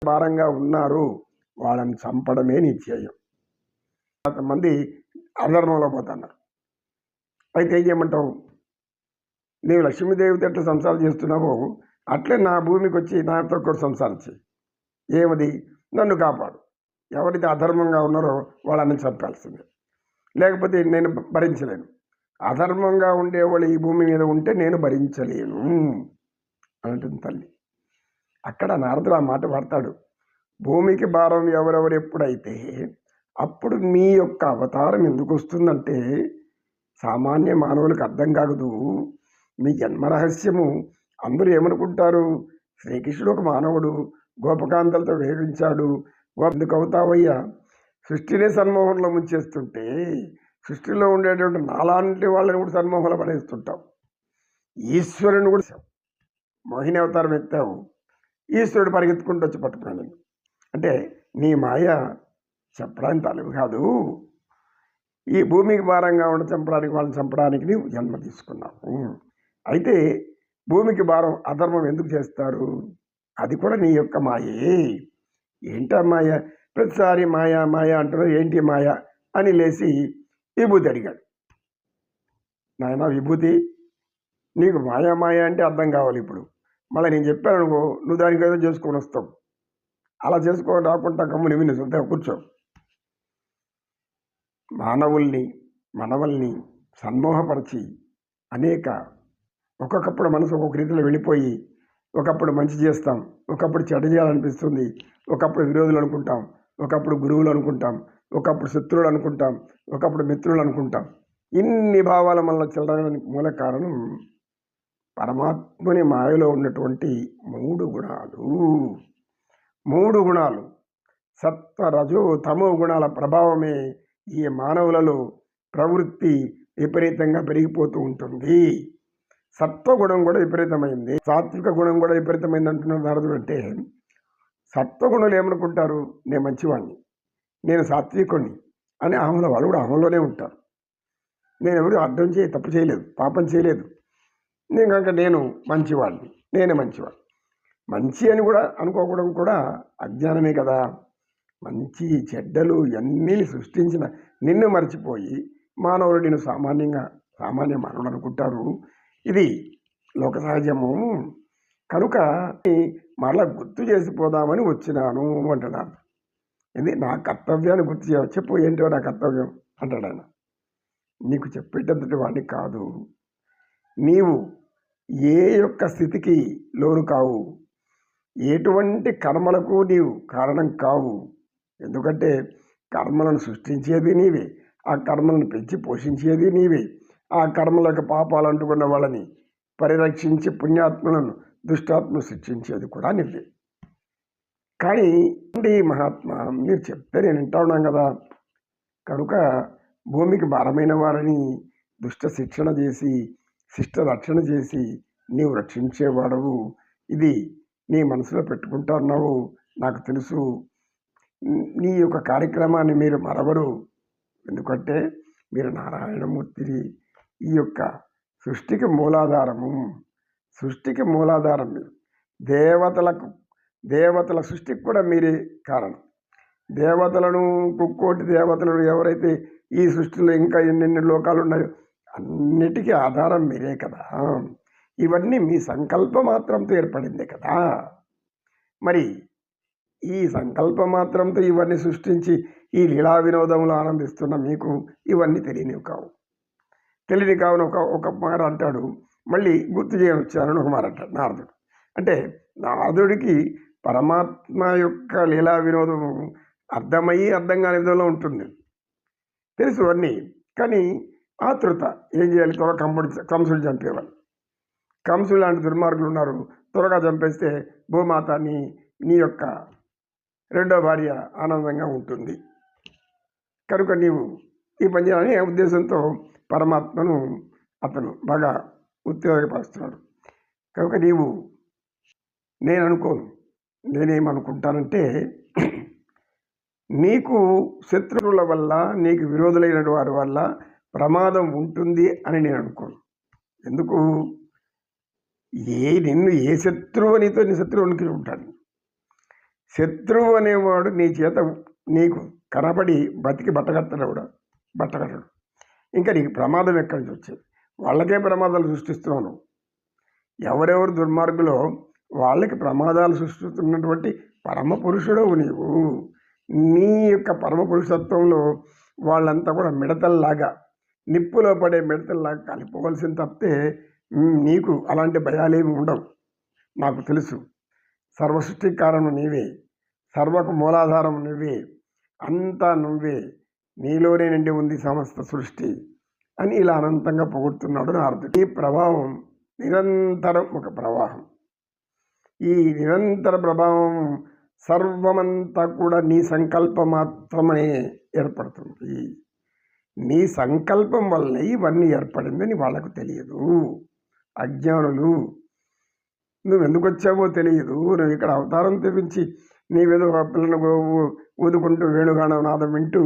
భారంగా ఉన్నారు, వాళ్ళని చంపడమే నీ ధ్యేయం. కొంతమంది అధర్మంలో పోతున్నారు. అయితే ఏం చేయమంటావు? నీవు లక్ష్మీదేవితో ఎట్లా సంసారం చేస్తున్నావో అట్లే నా భూమికి వచ్చి నాతో కూడా సంసారం చేయి. ఏమది? నన్ను కాపాడు. ఎవరైతే అధర్మంగా ఉన్నారో వాళ్ళని చంపాల్సిందే, లేకపోతే నేను భరించలేను. అధర్మంగా ఉండేవాళ్ళు ఈ భూమి మీద ఉంటే నేను భరించలేను అంటుంది తల్లి. అక్కడ నారదుడు ఆ మాట వాడతాడు. భూమికి భారం ఎవరెవరు ఎప్పుడైతే అప్పుడు మీ యొక్క అవతారం ఎందుకు వస్తుందంటే సామాన్య మానవులకు అర్థం కాదు. మీ జన్మ రహస్యము అందరూ ఏమనుకుంటారు? శ్రీకృష్ణుడు ఒక మానవుడు, గోపకాంతలతో వేగించాడు, ఎందుకు అవుతావయ్యా? సృష్టినే సన్మోహంలో ముంచేస్తుంటే సృష్టిలో ఉండేటువంటి నాలాంటి వాళ్ళని కూడా సన్మోహంలో పడేస్తుంటావు. ఈశ్వరుని కూడా మోహిని అవతారం ఎత్తావు, ఈశ్వరుడు పరిగెత్తుకుంటూ వచ్చి పట్టుకున్నాను. అంటే నీ మాయ చెప్పడానికి తలవి కాదు. ఈ భూమికి భారంగా ఉండి చంపడానికి, వాళ్ళని చంపడానికి నీవు జన్మ తీసుకున్నావు. అయితే భూమికి భారం అధర్మం ఎందుకు చేస్తారు? అది కూడా నీ యొక్క మాయే. ఏంటా మాయ? ప్రతిసారి మాయా మాయా అంటారు. ఏంటి మాయ అని లేచి విభూతి అడిగాడు. నాయన విభూతి, నీకు మాయా మాయా అంటే అర్థం కావాలి. ఇప్పుడు మళ్ళీ నేను చెప్పాను అనుకో, నువ్వు దానికి ఏదో చేసుకొని వస్తావు. అలా చేసుకోవడం రాకుండా కమ్ముని విని శుద్ధంగా కూర్చో. మానవుల్ని మనవల్ని సన్మోహపరిచి అనేక ఒక్కొక్కప్పుడు మనసు ఒక్కొక్క రీతిలో వెళ్ళిపోయి, ఒకప్పుడు మంచి చేస్తాం, ఒకప్పుడు చెడ్డ చేయాలనిపిస్తుంది, ఒకప్పుడు విరోధులు అనుకుంటాం, ఒకప్పుడు గురువులు అనుకుంటాం, ఒకప్పుడు శత్రువులు అనుకుంటాం, ఒకప్పుడు మిత్రులు అనుకుంటాం. ఇన్ని భావాల మనలో చెల్లడానికి మూల కారణం పరమాత్మని మాయలో ఉన్నటువంటి మూడు గుణాలు సత్వ రజో తమో గుణాల ప్రభావమే ఈ మానవులలో ప్రవృత్తి విపరీతంగా పెరిగిపోతూ ఉంటుంది. సత్వగుణం కూడా విపరీతమైంది, సాత్విక గుణం కూడా విపరీతమైంది అంటున్నారు నారదుడు. అంటే సత్వగుణులు ఏమనుకుంటారు? నేను మంచివాడిని, నేను సాత్వికుణ్ణి అని అహంలో, వాళ్ళు కూడా అహంలోనే ఉంటారు. నేను ఎవరు అర్థం తప్పు చేయలేదు, పాపం చేయలేదు, నేను కనుక నేను మంచివాడిని, నేనే మంచివాడిని. మంచి అని కూడా అనుకోవడం కూడా అజ్ఞానమే కదా. మంచి చెడ్డలు ఇవన్నీ సృష్టించిన నిన్ను మర్చిపోయి మానవుడు నేను సామాన్య మానవుడు అనుకుంటారు. ఇది లోక సహజము. కనుక మరలా గుర్తు చేసిపోదామని వచ్చినాను అంటున్నాను. ఇది నా కర్తవ్యాన్ని గుర్తు చేయ. చెప్పు ఏంటో నా కర్తవ్యం అంటాడు ఆయన. నీకు చెప్పేటంతటి వాడిని కాదు. నీవు ఏ యొక్క స్థితికి లోను కావు, ఎటువంటి కర్మలకు నీవు కారణం కావు. ఎందుకంటే కర్మలను సృష్టించేది నీవే, ఆ కర్మలను పెంచి పోషించేది నీవే, ఆ కర్మలకు పాపాలు అంటుకున్న వాళ్ళని పరిరక్షించి పుణ్యాత్మలను దుష్టాత్మను శిక్షించేది కూడా నీవే. కానీ మహాత్మా మీరు చెప్తే నేను వింటా ఉన్నాను కదా. కనుక భూమికి భారమైన వారిని దుష్ట శిక్షణ చేసి శిష్ట రక్షణ చేసి నీవు రక్షించేవాడవు. ఇది నీ మనసులో పెట్టుకుంటున్నావు, నాకు తెలుసు. నీ యొక్క కార్యక్రమాన్ని మీరు మరవరు. ఎందుకంటే మీరు నారాయణమూర్తిని. ఈ యొక్క సృష్టికి మూలాధారము, సృష్టికి మూలాధారం మీరు. దేవతల సృష్టికి కూడా మీరే కారణం. దేవతలను, కుక్కోటి దేవతలను ఎవరైతే ఈ సృష్టిలో ఇంకా ఎన్నెన్ని లోకాలు ఉన్నాయో అన్నిటికీ ఆధారం మీరే కదా. ఇవన్నీ మీ సంకల్ప మాత్రంతో ఏర్పడిందే కదా. మరి ఈ సంకల్ప మాత్రంతో ఇవన్నీ సృష్టించి ఈ లీలా వినోదములు ఆనందిస్తున్న మీకు ఇవన్నీ తెలియనివి కావు. తెలియని కావున ఒక మాట అంటాడు, మళ్ళీ గుర్తు చేయవచ్చానని ఒక మాట అంటాడు నారదుడు. అంటే నారదుడికి పరమాత్మ యొక్క లీలా వినోదము అర్థమయ్యి అర్థం కాని విధంలో ఉంటుంది, తెలుసు అన్నీ. కానీ ఆతృత ఏం చేయాలి? త్వరగా కంసులు చంపేవాళ్ళు. కంసులు లాంటి దుర్మార్గులు ఉన్నారు, త్వరగా చంపేస్తే భూమాత నీ యొక్క రెండో భార్య ఆనందంగా ఉంటుంది. కనుక నీవు ఈ పని చేయాలనే ఉద్దేశంతో పరమాత్మను అతను బాగా ఉత్తేజపరుస్తున్నాడు. కనుక నేను అనుకోను. నేనేమనుకుంటానంటే నీకు శత్రువుల వల్ల, నీకు విరోధులైన వారి వల్ల ప్రమాదం ఉంటుంది అని నేను అనుకోను. ఎందుకు? నిన్ను ఏ శత్రువు నీతో నీ శత్రువునికి ఉంటాడు. శత్రువు అనేవాడు నీ చేత నీకు కనబడి బతికి బట్టగట్టడు కూడా బట్టగట్టడు. ఇంకా నీకు ప్రమాదం ఎక్కడి నుంచి వచ్చేది? వాళ్ళకే ప్రమాదాలు సృష్టిస్తున్నాను. ఎవరెవరు దుర్మార్గులో వాళ్ళకి ప్రమాదాలు సృష్టిస్తున్నటువంటి పరమ పురుషుడవు నీవు. నీ యొక్క పరమ పురుషత్వంలో వాళ్ళంతా కూడా మిడతల్లాగా, నిప్పులో పడే మిడతల్లాగా కలిపోవలసిన తప్పితే నీకు అలాంటి భయాలేమి ఉండవు. నాకు తెలుసు. సర్వసృష్టికి కారణం నీవే, సర్వకు మూలాధారం నువ్వే, అంతా నువ్వే, నీలోనే నిండి ఉంది సమస్త సృష్టి అని ఇలా అనంతంగా పొగుడుతున్నాడు నారదుడు. ఈ ప్రభావం నిరంతరం ఒక ప్రవాహం. ఈ నిరంతర ప్రభావం సర్వమంతా కూడా నీ సంకల్పం మాత్రమే ఏర్పడుతుంది. నీ సంకల్పం వల్ల ఇవన్నీ ఏర్పడిందని వాళ్ళకు తెలియదు. అజ్ఞానులు. నువ్వెందుకు వచ్చావో తెలియదు. నువ్వు ఇక్కడ అవతారం తెప్పించి నీవేదో పిల్లలను ఊదుకుంటూ వేణుగానం నాదం వింటూ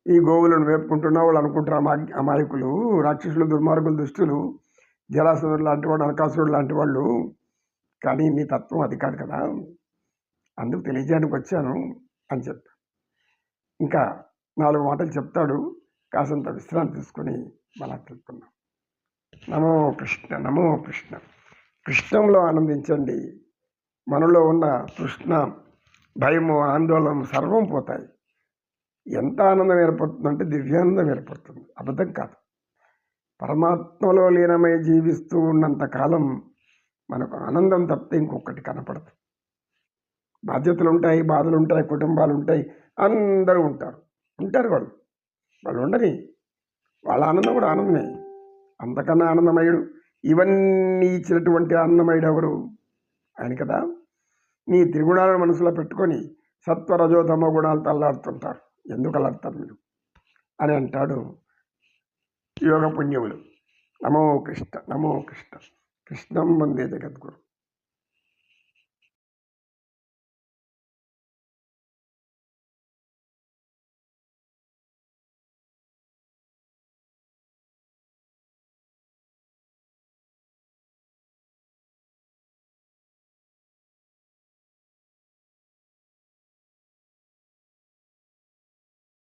ఈ గోవులను వేపుకుంటున్నావు వాళ్ళు అనుకుంటారు. అమాయకులు, రాక్షసులు, దుర్మార్గులు, దుష్టులు, జలాసురుడు లాంటి వాడు, నరకాసురుడు లాంటి వాళ్ళు. కానీ నీ తత్వం అది కాదు కదా, అందుకు తెలియజేయడానికి వచ్చాను అని చెప్పి ఇంకా 4 మాటలు చెప్తాడు. కాసంత విశ్రాంతి తీసుకొని మళ్ళా తెలుపుకున్నాం. నమో కృష్ణ, నమో కృష్ణ. కృష్ణంలో ఆనందించండి. మనలో ఉన్న తృష్ణ, భయము, ఆందోళన సర్వం పోతాయి. ఎంత ఆనందం ఏర్పడుతుందంటే దివ్యానందం ఏర్పడుతుంది. అబద్ధం కాదు. పరమాత్మలో లీనమై జీవిస్తూ ఉన్నంత కాలం మనకు ఆనందం తప్పితే ఇంకొకటి కనపడదు. బాధ్యతలు ఉంటాయి, బాధలు ఉంటాయి, కుటుంబాలు ఉంటాయి, అందరూ ఉంటారు. వాళ్ళు ఉండని వాళ్ళ ఆనందం కూడా ఆనందమే. అంతకన్నా ఆనందమయుడు, ఇవన్నీ ఇచ్చినటువంటి ఆనందమయుడు ఎవరు? ఆయన కదా. నీ త్రిగుణాలను మనసులో పెట్టుకొని సత్వరజోతమ గుణాలతో అల్లాడుతుంటారు. ఎందుకు అల్లాడతారు మీరు అని అంటాడు యోగ పుణ్యములు. నమో కృష్ణ, నమో కృష్ణ. కృష్ణం వందే జగద్గురు.